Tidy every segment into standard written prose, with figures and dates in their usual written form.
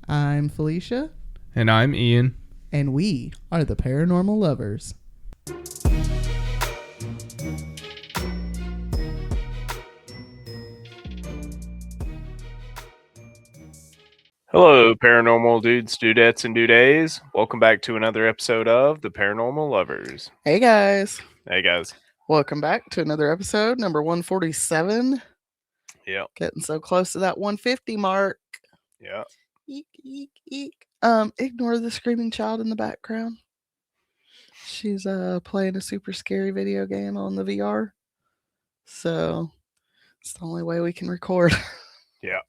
I'm Felicia, And I'm Ian. and we are the Paranormal Lovers. Hello, paranormal dudes, dudettes, and dudays. Welcome back to another episode of The Paranormal Lovers. Hey guys, Hey, guys. welcome back to another episode, number 147. Yeah, Getting so close to that 150 mark. yeah. Eek, eek, eek. Ignore the screaming child in the background. She's playing a super scary video game on the VR. So it's the only way we can record. Yeah.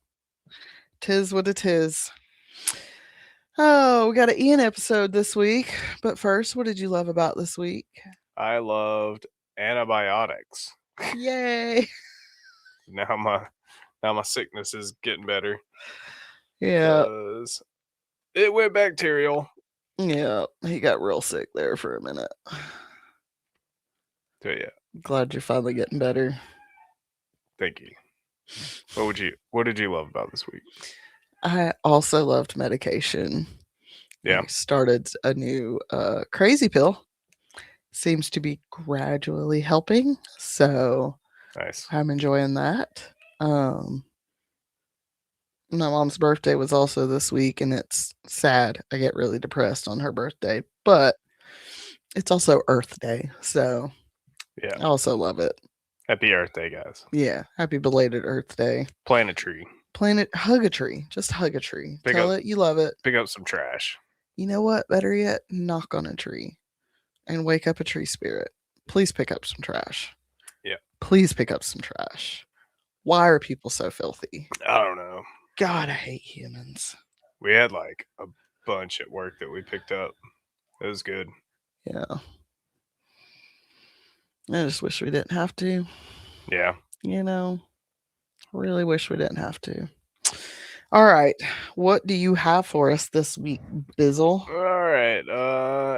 Tis what it is. Oh, we got an Ian episode this week. But first, what did you love about this week? I loved antibiotics. Yay! Now my sickness is getting better. Yeah. 'Cause it went bacterial. Yeah, he got real sick there for a minute. So yeah, Glad you're finally getting better. thank you. What did you love about this week? I also loved medication. Yeah. I started a new crazy pill. Seems to be gradually helping, so Nice. I'm enjoying that. My mom's birthday was also this week, and it's sad. I get really depressed on her birthday, but it's also Earth Day, so Yeah. I also love it. Happy Earth Day, guys. Yeah, happy belated Earth Day. Plant a tree. Planet, hug a tree. Just hug a tree. Pick Tell up- it you love it. Pick up some trash. You know what? Better yet, knock on a tree and wake up a tree spirit. Please pick up some trash. Yeah. Please pick up some trash. Why are people so filthy? I don't know. God, I hate humans. We had like a bunch at work that we picked up. It was good. Yeah. I just wish we didn't have to. Yeah. You know, really wish we didn't have to. All right. What do you have for us this week, Bizzle? All right.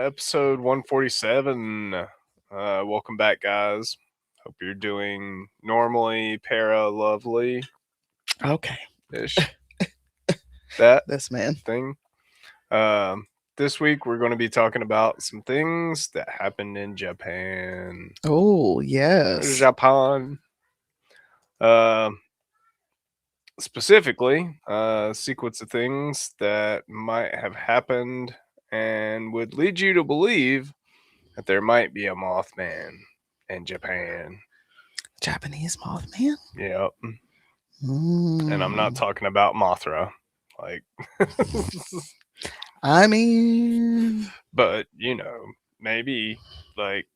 Episode 147. Welcome back, guys. Hope you're doing normally para-lovely Okay. ish. That This man. thing. This week we're going to be talking about some things that happened in Japan. Oh, yes. Japan. Specifically, a sequence of things that might have happened and would lead you to believe that there might be a Mothman in Japan. Japanese Mothman? Yep. And I'm not talking about Mothra. Like, I mean, but maybe like.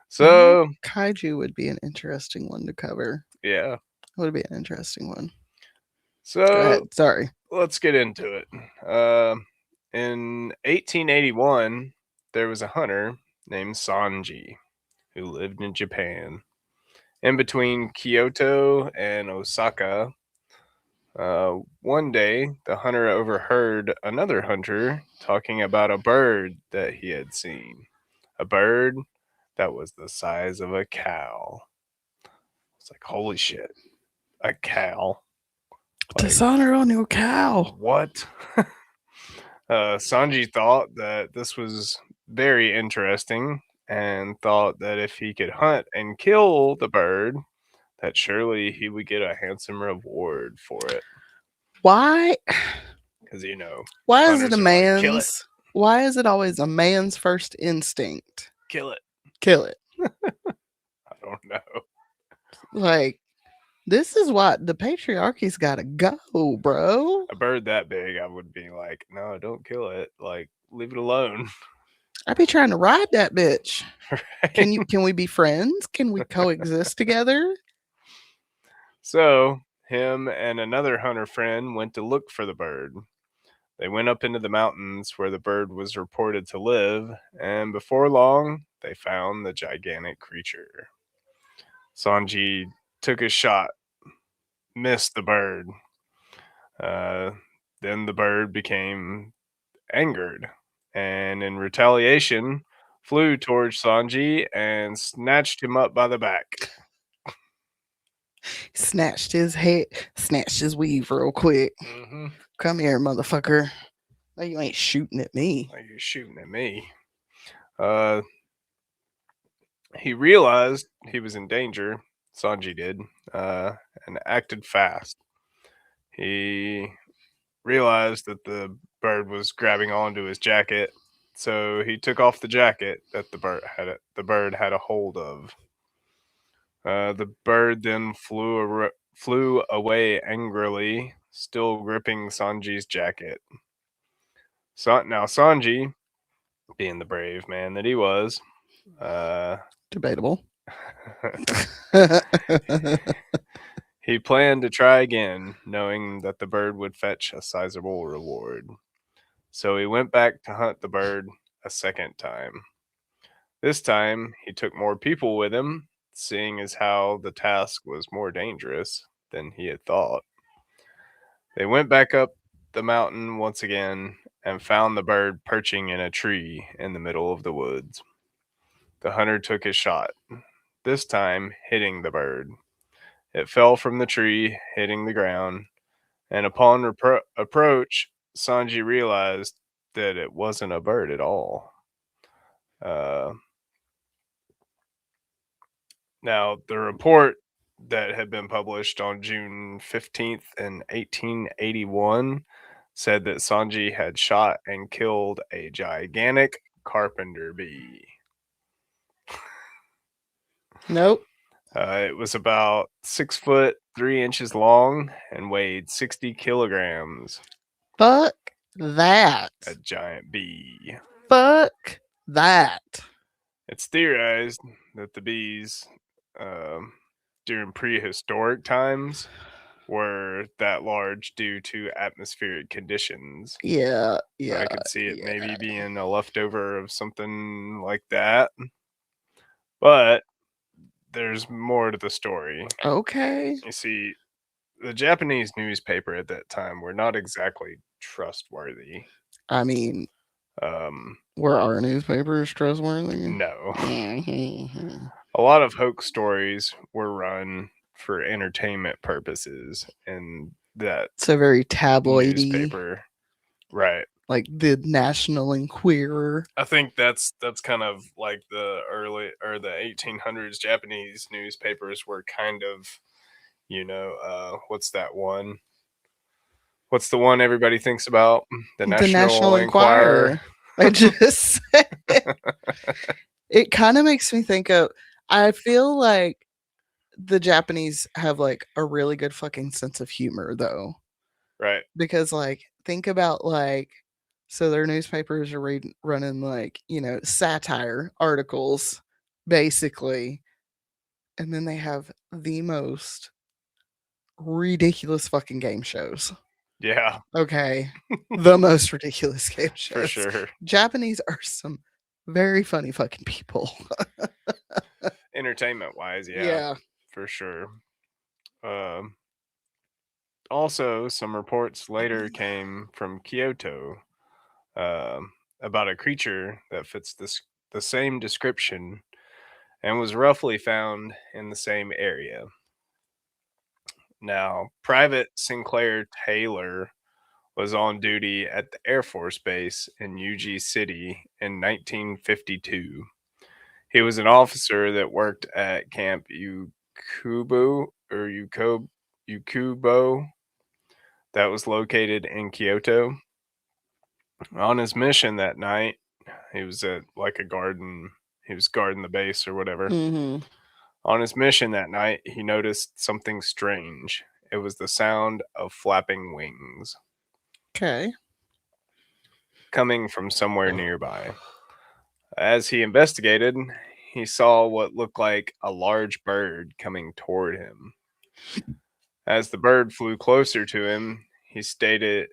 So kaiju would be an interesting one to cover. yeah. Would be an interesting one. Go So ahead. Sorry. let's get into it. In 1881, there was a hunter named Sanji who lived in Japan. In between Kyoto and Osaka, one day the hunter overheard another hunter talking about a bird that he had seen. A bird that was the size of a cow. It's like, holy shit, a cow. Dishonor on your cow. What? Sanji thought that this was very interesting and thought that if he could hunt and kill the bird, that surely he would get a handsome reward for it. Why? Because, Why is it hunters a are like, man's? "Kill it." Why is it always a man's first instinct? Kill it. Kill it. I don't know. Like, this is what the patriarchy's got to go, bro. A bird that big, I would be like, no, don't kill it. Like, leave it alone. I'd be trying to ride that bitch. Right? Can we be friends? Can we coexist together? So, him and another hunter friend went to look for the bird. They went up into the mountains where the bird was reported to live, and before long, they found the gigantic creature. Sanji took a shot, missed the bird. Then the bird became angered, and in retaliation, flew towards Sanji and snatched him up by the back. Snatched his head, snatched his weave real quick. Mm-hmm. Come here, motherfucker. No, you ain't shooting at me. Like you're shooting at me. Uh, he realized he was in danger. Sanji did, uh, and acted fast. He realized that the bird was grabbing onto his jacket, so he took off the jacket that the bird had a hold of. The bird then flew away angrily, still gripping Sanji's jacket. Now Sanji, being the brave man that he was, uh, Debatable. he planned to try again, knowing that the bird would fetch a sizable reward. So he went back to hunt the bird a second time. This time, he took more people with him, seeing as how the task was more dangerous than he had thought. They went back up the mountain once again and found the bird perching in a tree in the middle of the woods. The hunter took his shot, this time hitting the bird. It fell from the tree, hitting the ground, and upon approach, Sanji realized that it wasn't a bird at all. Uh, Now, the report that had been published on June 15th in 1881 said that Sanji had shot and killed a gigantic carpenter bee. Nope. It was about 6 foot 3 inches long and weighed 60 kilograms. Fuck that. A giant bee. Fuck that. It's theorized that the bees, um, during prehistoric times, were that large due to atmospheric conditions. Yeah, I yeah, could see it yeah. maybe being a leftover of something like that. But there's more to the story. Okay. You see, the Japanese newspaper at that time were not exactly trustworthy. I mean, Um, were our newspapers trustworthy? no. Mm-hmm. A lot of hoax stories were run for entertainment purposes in that So very tabloidy, newspaper. Right. like the National Enquirer. I think that's kind of like the early or the 1800s Japanese newspapers were kind of, what's that one? What's the one everybody thinks about? The The National National Enquirer. Enquirer. I just said it kind of makes me think of. I feel like the Japanese have like a really good fucking sense of humor though, Right. because like think about like so their newspapers are running like satire articles basically, and then they have the most ridiculous fucking game shows. Yeah, Okay, the most ridiculous game for shows. sure. Japanese are some very funny fucking people. Entertainment wise, yeah, Yeah. for sure. Um, Also, some reports later came from Kyoto, about a creature that fits the same description and was roughly found in the same area. Now, Private Sinclair Taylor was on duty at the Air Force Base in Uji City in 1952. He was an officer that worked at Camp Ukubo that was located in Kyoto. On his mission that night, he was at like a garden. He was guarding the base or whatever. Mhm. On his mission that night, he noticed something strange. It was the sound of flapping wings Okay. coming from somewhere nearby. As he investigated, he saw what looked like a large bird coming toward him. As the bird flew closer to him, he started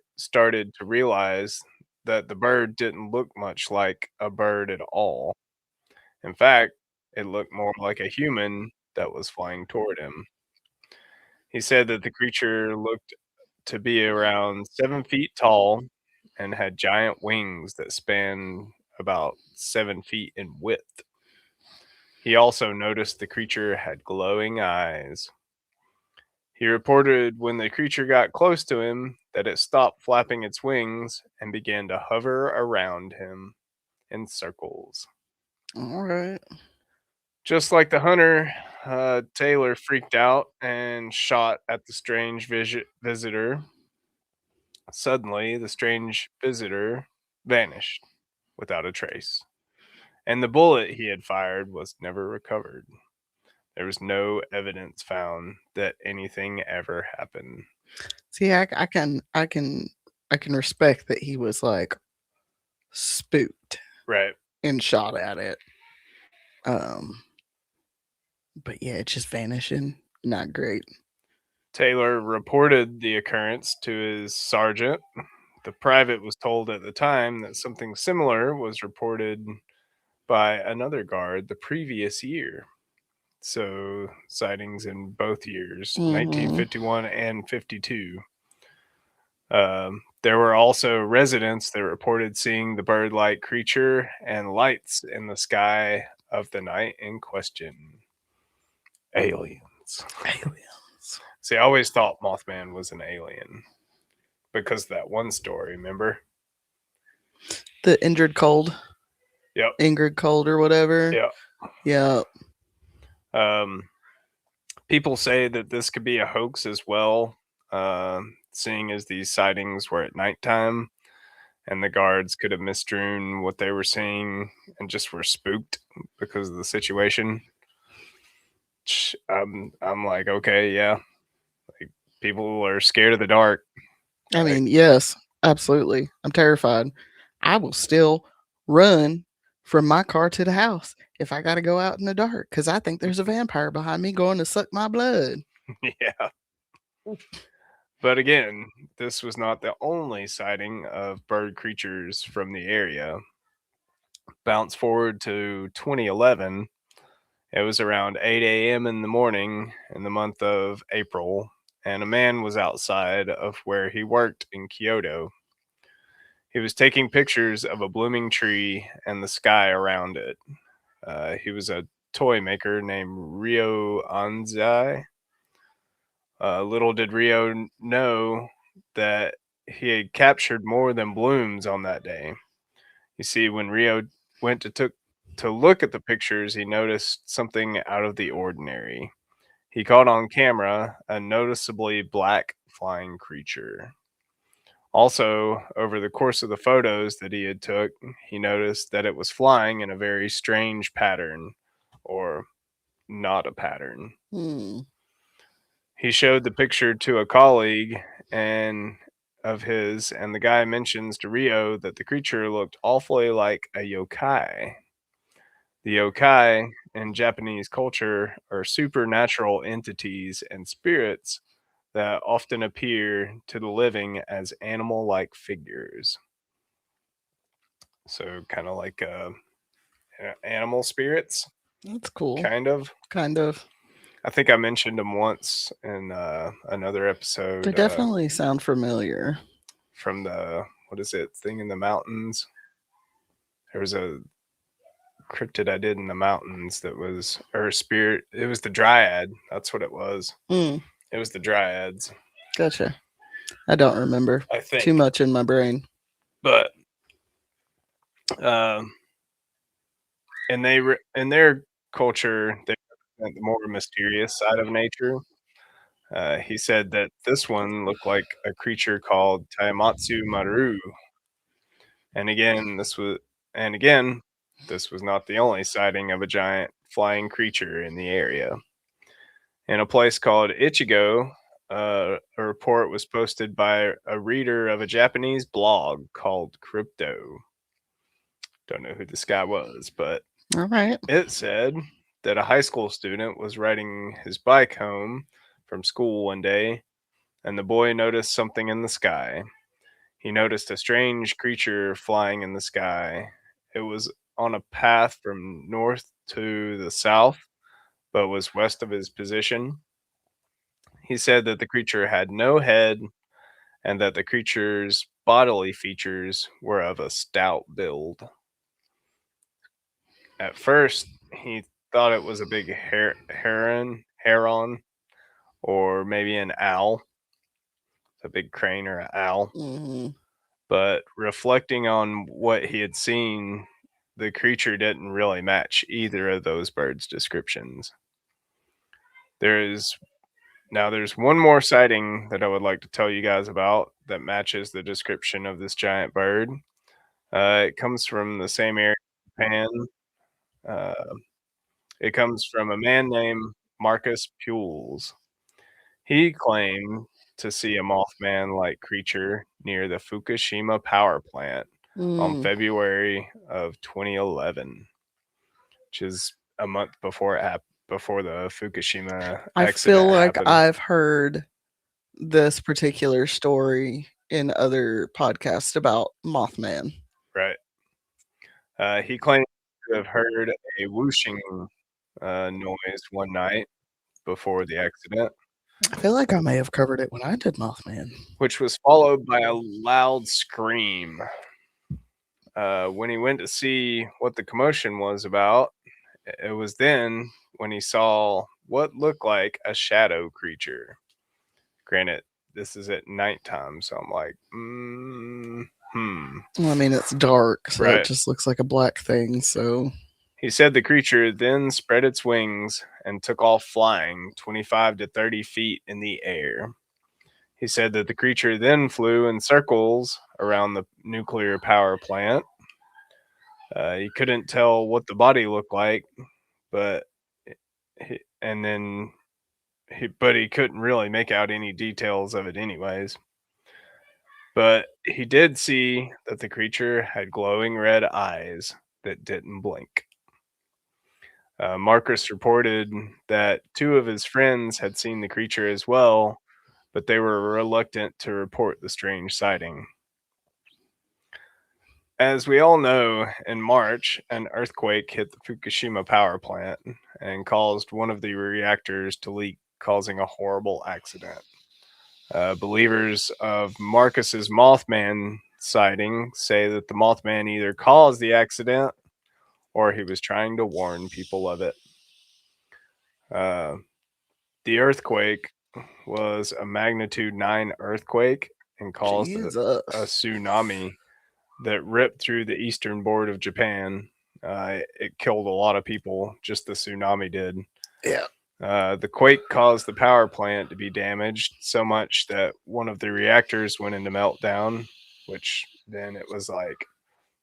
to realize that the bird didn't look much like a bird at all. In fact, it looked more like a human that was flying toward him. He said that the creature looked to be around 7 feet tall and had giant wings that spanned about 7 feet in width. He also noticed the creature had glowing eyes. He reported when the creature got close to him that it stopped flapping its wings and began to hover around him in circles. All right. Just like the hunter, Taylor freaked out and shot at the strange visitor. Suddenly, the strange visitor vanished without a trace, and the bullet he had fired was never recovered. There was no evidence found that anything ever happened. See, I can respect that he was like spooked Right. and shot at it. Um, but yeah, it's just vanishing. Not great. Taylor reported the occurrence to his sergeant. The private was told at the time that something similar was reported by another guard the previous year. So, sightings in both years, Mm-hmm. 1951 and 52. There were also residents that reported seeing the bird like creature and lights in the sky of the night in question. Aliens. Aliens. See, I always thought Mothman was an alien because of that one story, remember? The injured cold, Yep. Ingrid Cold or whatever. Yep. Yeah. Um, People say that this could be a hoax as well, seeing as these sightings were at nighttime and the guards could have misdrewn what they were seeing and just were spooked because of the situation. I'm like, okay, yeah, like people are scared of the dark. I Like, mean, yes, absolutely. I'm terrified. I will still run from my car to the house if I got to go out in the dark because I think there's a vampire behind me going to suck my blood. yeah. But again, this was not the only sighting of bird creatures from the area. Bounce forward to 2011. It was around 8 a.m. in the morning in the month of April, and a man was outside of where he worked in Kyoto. He was taking pictures of a blooming tree and the sky around it. He was a toy maker named Ryo Anzai. Little did Rio know that he had captured more than blooms on that day. You see, when Rio went to look at the pictures, he noticed something out of the ordinary. He caught on camera a noticeably black flying creature. Also, over the course of the photos that he had took, he noticed that it was flying in a very strange pattern, or not a pattern. Hmm. He showed the picture to a colleague and of his, and the guy mentions to Rio that the creature looked awfully like a yokai. The yokai in Japanese culture are supernatural entities and spirits that often appear to the living as animal like figures. So, kind of like animal spirits, That's cool. kind of. Kind of. I think I mentioned them once in another They episode definitely sound familiar. from the, what is it, thing in the mountains. There was a cryptid I did in the mountains that was, or spirit, it was the dryad. That's what it was. Hmm. It was the dryads, Gotcha. I don't remember I too think. much in my brain. But um, in their culture, they represent the more mysterious side of nature. He said that this one looked like a creature called Taimatsu Maru, and again, this was not the only sighting of a giant flying creature in the area. In a place called Ichigo, a report was posted by a reader of a Japanese blog called Crypto. Don't know who this guy was, but All right. it said that a high school student was riding his bike home from school one day, and the boy noticed something in the sky. He noticed a strange creature flying in the sky. It was on a path from north to the south, but was west of his position. He said that the creature had no head and that the creature's bodily features were of a stout build. At first, he thought it was a big heron, or maybe an owl, a big crane or an owl. Mm-hmm. But reflecting on what he had seen, the creature didn't really match either of those birds' descriptions. There's there's one more sighting that I would like to tell you guys about that matches the description of this giant bird. It comes from the same area in Japan. Uh, it comes from a man named Marcus Pules. He claimed to see a Mothman like creature near the Fukushima power plant on Mm. February of 2011, which is a month before before the Fukushima I feel accident like happened. I've heard this particular story in other podcasts about Mothman. Right. He claimed to have heard a whooshing noise one night before the accident, I feel like I may have covered it when I did Mothman. which was followed by a loud scream. When he went to see what the commotion was about, it was then when he saw what looked like a shadow creature. Granted, this is at nighttime, so I'm like, Well, I mean, it's dark, so it right. just looks like a black thing. So He said the creature then spread its wings and took off flying 25 to 30 feet in the air. He said that the creature then flew in circles around the nuclear power plant. He couldn't tell what the body looked like, but and then he couldn't really make out any details of it anyways. But he did see that the creature had glowing red eyes that didn't blink. Marcus reported that two of his friends had seen the creature as well, but they were reluctant to report the strange sighting. As we all know, in March, an earthquake hit the Fukushima power plant and caused one of the reactors to leak, causing a horrible accident. Believers of Marcus's Mothman sighting say that the Mothman either caused the accident or he was trying to warn people of it. Uh, the earthquake was a magnitude 9 earthquake and caused a Jesus. tsunami that ripped through the eastern board of Japan. It killed a lot of people, just the tsunami did. Yeah. The quake caused the power plant to be damaged so much that one of the reactors went into meltdown, which then it was like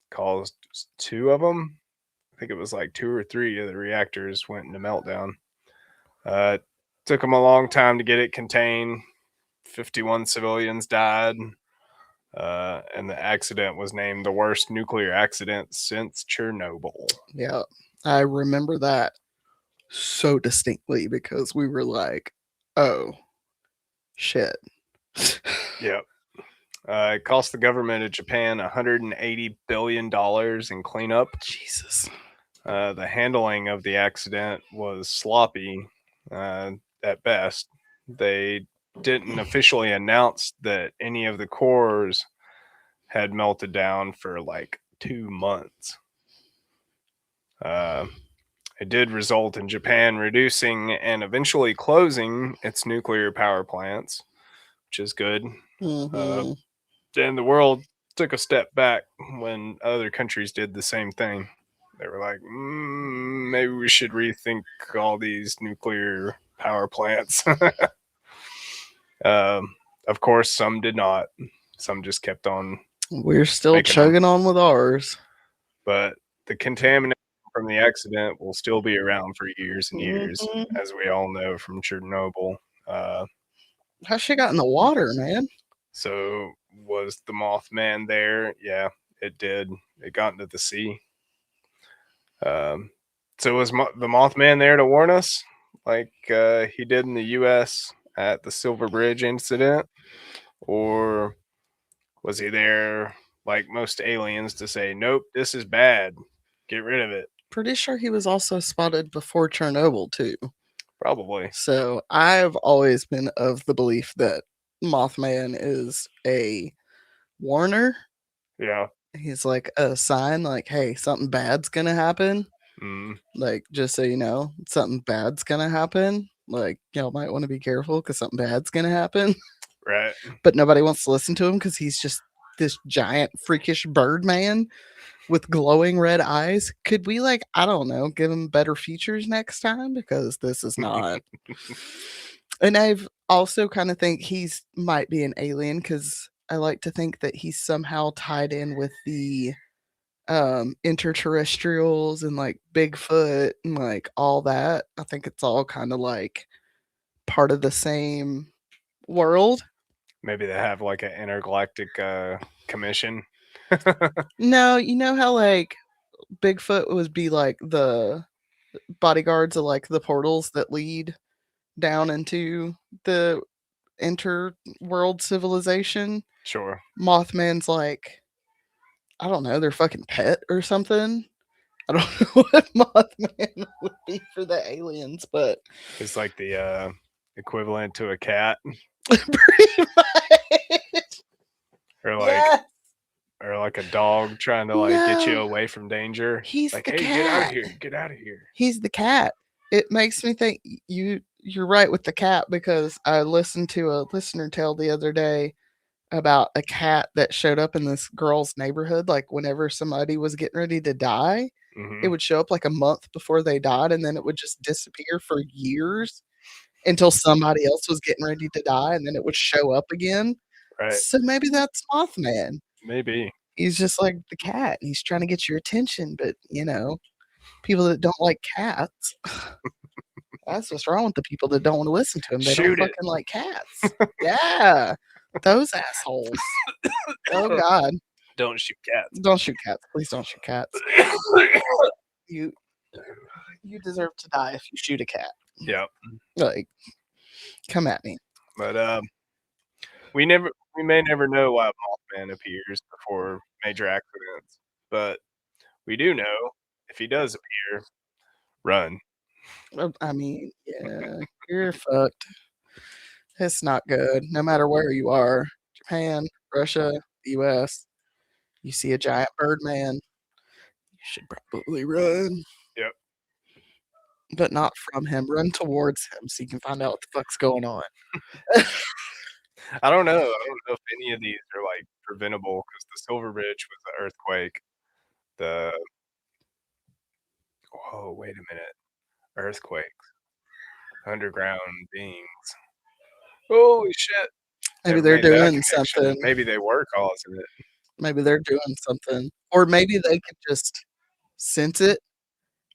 caused two of them. I think it was like two or three of the reactors went into meltdown. It took them a long time to get it contained. 51 civilians died. And the accident was named the worst nuclear accident since Chernobyl. Yeah. I remember that so distinctly because we were like, oh, shit. Yep. It cost the government of Japan $180 billion in cleanup. Jesus. The handling of the accident was sloppy at best. They didn't officially announce that any of the cores had melted down for like 2 months. It did result in Japan reducing and eventually closing its nuclear power plants, which is good. Mm-hmm. And the world took a step back when other countries did the same thing. They were like, maybe we should rethink all these nuclear power plants. Of course, some did not. Some just kept on We're still making them. chugging on with ours. But the contamination from the accident will still be around for years and years, Mm-hmm. as we all know from Chernobyl. How she got in the water, man? So, was the Mothman there? Yeah, it did. It got into the sea. Um, so, was the Mothman there to warn us, like he did in the U.S. at the Silver Bridge incident? Or was he there, like most aliens, to say, nope, this is bad, get rid of it? Pretty sure he was also spotted before Chernobyl, too. Probably. So I've always been of the belief that Mothman is a warner. Yeah. He's like a sign, like, hey, something bad's gonna happen. Mm. Like, just so you know, something bad's gonna happen. Like, y'all might want to be careful because something bad's gonna happen. Right. But nobody wants to listen to him because he's just this giant freakish bird man with glowing red eyes. Could we, like, I don't know, give him better features next time? Because this is not. And I've also kind of think he's might be an alien because I like to think that he's somehow tied in with the interterrestrials and like Bigfoot and like all that. I think it's all kind of like part of the same world. Maybe they have like an intergalactic commission. No, you know how like Bigfoot would be like the bodyguards of like the portals that lead down into the interworld civilization. Sure. Mothman's like, I don't know, their fucking pet or something. I don't know what Mothman would be for the aliens, but It's like the equivalent to a cat, pretty much. or like Yes. or like a dog trying to like get you No. away from danger. He's Like, the hey, get out of cat. here, get out of here. He's the cat. It makes me think you're right with the cat because I listened to a listener tale the other day about a cat that showed up in this girl's neighborhood like whenever somebody was getting ready to die. It Hmm. would show up like a month before they died and then it would just disappear for years until somebody else was getting ready to die and then it would show up again. Right. So maybe that's Mothman. Maybe. He's just like the cat. He's trying to get your attention, but people that don't like cats, that's what's wrong with the people that don't want to listen to him. They don't Shoot it. fucking like cats. Yeah. Those assholes. Oh God. Don't shoot cats. Don't shoot cats. Please don't shoot cats. You you deserve to die if you shoot a cat. Yeah. Like, come at me. But we may never know why Mothman appears before major accidents, but we do know if he does appear, run. I mean, yeah, you're fucked. It's not good. No matter where you are, Japan, Russia, the US, you see a giant bird man, you should probably run. Yep. But not from him. Run towards him so you can find out what the fuck's going on. I don't know. I don't know if any of these are like preventable because the Silver Ridge was the earthquake. The whoa, wait a minute, earthquakes, underground beings. Holy shit! Maybe Never they're made that doing connection. something. Maybe they were causing it. Maybe they're doing something. Or maybe they could just sense it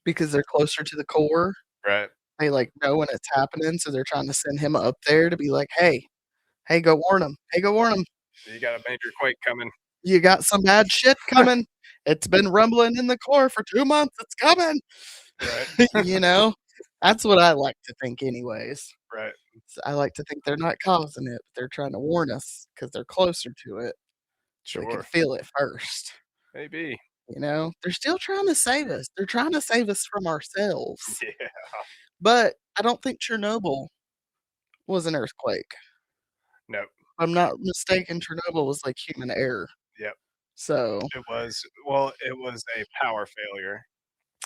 because they're closer to the core. Right. They like know when it's happening, so they're trying to send him up there to be like, hey, go warn him. Hey, go warn him. You got a major quake coming. You got some bad shit coming. It's been rumbling in the core for 2 months. It's coming. Right. That's what I like to think, anyways. Right. So I like to think they're not causing it, but they're trying to warn us because they're closer to it. So they can Sure. feel it first. Maybe. They're still trying to save us. They're trying to save us from ourselves. Yeah. But I don't think Chernobyl was an earthquake. No. If I'm not mistaken, Chernobyl was like human error. Yep. So It was. Well, it was a power failure.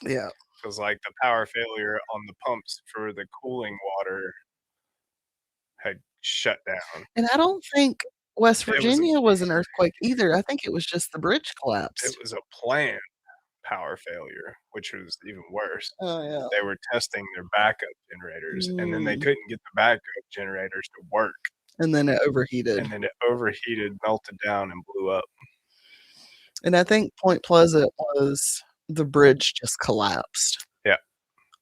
yeah. Because like the power failure on the pumps for the cooling water had shut down. And I don't think West It was Virginia was an earthquake either. I think it was just the bridge collapsed. a planned power failure, which was even worse. Oh yeah. They were testing their backup generators, and then they Mm. couldn't get the backup generators to work, And then it overheated. and then it overheated, melted down, and blew up. And I think Point Pleasant was the bridge just collapsed. Yeah.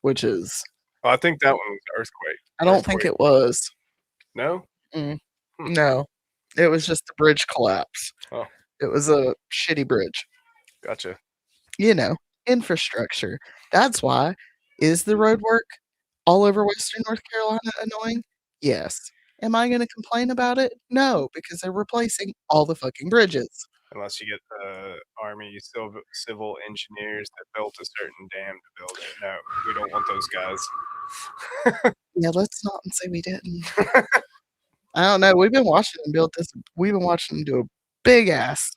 Which is Well, I think that one was earthquake. I don't think it was. No. No. It was just the bridge collapse. Oh. It was a shitty bridge. Gotcha. Infrastructure. That's why. Is the road work all over Western North Carolina annoying? Yes. Am I going to complain about it? No, because they're replacing all the fucking bridges. Unless you get the Army civil engineers that built a certain dam to build it. No, we don't want those guys. Yeah, let's not say we didn't. I don't know. We've been watching them build this. We've been watching them do a big ass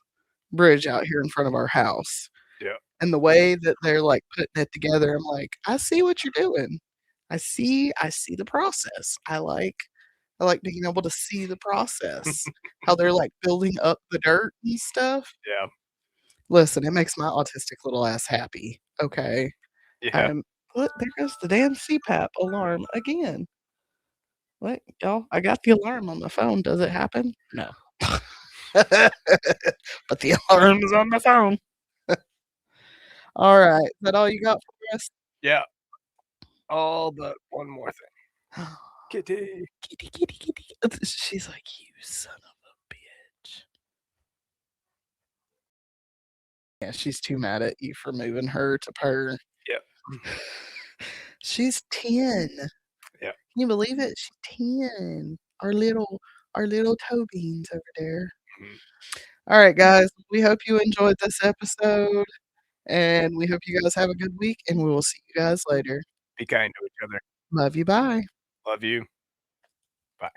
bridge out here in front of our house. Yeah. And the way that they're like putting it together, I'm like, I see what you're doing. I see the process. I like being able to see the process, how they're, like, building up the dirt and stuff. Yeah. Listen, it makes my autistic little ass happy, okay? Yeah. I'm what? There goes the damn CPAP alarm again. What? Y'all, I got the alarm on my phone. Does it happen? No. But the alarm is on my phone. Alright, is that all you got for us? Yeah. All but one more thing. Kitty. Kitty, kitty, kitty. She's like, "You son of a bitch." Yeah, she's too mad at you for moving her to purr. Yeah. She's 10. Yeah. Can you believe it? She's 10. Our little toe beans over there. Mhm. Alright, guys, we hope you enjoyed this episode, and we hope you guys have a good week, and we will see you guys later. Be kind to each other. Love you, bye. Love you. Bye.